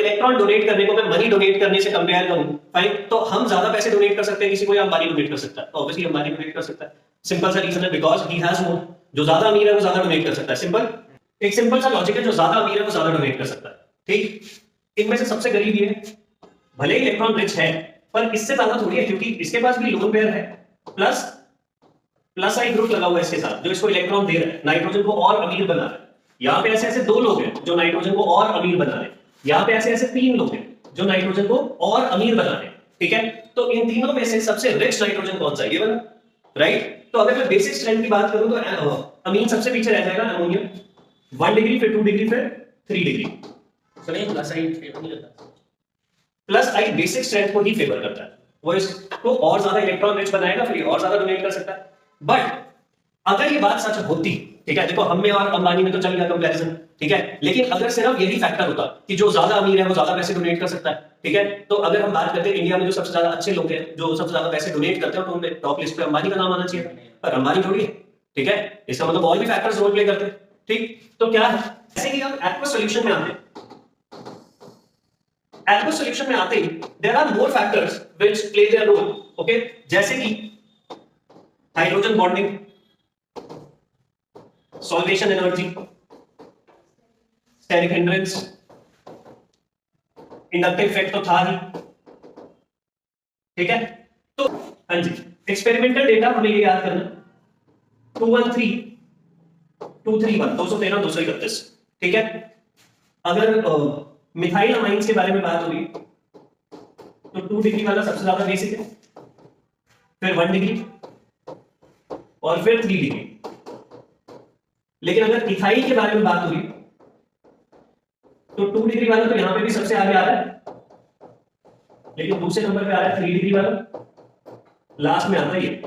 Electron donate करने को मैं मनी डोनेट करने से कंपेयर करूं, फाइन, तो हम ज्यादा पैसे डोनेट कर सकते हैं किसी को या अंबानी डोनेट कर सकता है? तो ऑब्वियसली अंबानी डोनेट कर सकता है। सिंपल सा रीजन है, बिकॉज ही हैज मोर। जो ज्यादा अमीर है वो ज्यादा डोनेट कर सकता है। सिंपल, एक सिंपल सा लॉजिक है, जो ज्यादा अमीर है वो ज्यादा डोनेट कर सकता है। ठीक, इनमें से सबसे गरीब ये भले ही इलेक्ट्रॉन रिच है पर इससे ज्यादा थोड़ी है, क्योंकि इसके पास भी लोन पेयर है, प्लस प्लस आई ग्रुप लगा हुआ है इसके साथ जो इसको इलेक्ट्रॉन दे रहा है, नाइट्रोजन को और अमीर बना रहा है। यहाँ पे ऐसे ऐसे दो लोग हैं जो नाइट्रोजन को और अमीर बना रहे हैं, यहाँ पे ऐसे ऐसे तीन लोग हैं जो नाइट्रोजन को और अमीर बना रहे हैं। ठीक है, तो इन तीनों में से सबसे रिच नाइट्रोजन कौन सा है? ये वाला, राइट। तो अगर मैं बेसिक स्ट्रेंथ की बात करूं तो अमीन सबसे पीछे रह जाएगा, अमोनियम 1 डिग्री, फिर 2 डिग्री, फिर 3 डिग्री। सुनिए, प्लस आई फेवर नहीं करता। प्लस आई बेसिक स्ट्रेंथ को ही फेवर करता है, वो इसको और ज्यादा इलेक्ट्रॉन रिच बनाएगा, फिर और ज्यादा डोनेट कर सकता है। बट अगर ये बात सच होती, ठीक है, देखो हम में और अंबानी में तो चल गया कंपैरिजन, ठीक है, लेकिन अगर सिर्फ यही फैक्टर होता कि जो ज्यादा अमीर है वो ज्यादा पैसे डोनेट कर सकता है, ठीक है, तो अगर हम बात करते हैं इंडिया में जो सबसे ज्यादा अच्छे लोग हैं, जो सबसे ज्यादा पैसे डोनेट करते हैं, तो उनमें टॉप लिस्ट पे अंबानी का नाम आना चाहिए, पर अंबानी थोड़ी है। ठीक है, इसका मतलब और भी फैक्टर्स रोल प्ले करते हैं। ठीक, तो क्या है, जैसे कि हम एक्वस सॉल्यूशन में आते हैं, एक्वस सॉल्यूशन में आते ही there are more factors which play their role, okay, जैसे कि hydrogen bonding, solvation energy, steric hindrance, inductive effect तो था ही। ठीक है, तो हाँ जी, एक्सपेरिमेंटल डेटा हमें ये याद करना, 213 231 213 231। ठीक है, अगर मिथाइल अमाइंस के बारे में बात होगी तो 2 डिग्री वाला सबसे ज्यादा बेसिक है, फिर 1 डिग्री और फिर 3 डिग्री। लेकिन अगर इथाइल के बारे में बात होगी तो 2 डिग्री वाला तो यहां पे भी सबसे आगे आ रहा है, लेकिन दूसरे नंबर पे आ रहा है 3 डिग्री वाला, लास्ट में आता है ये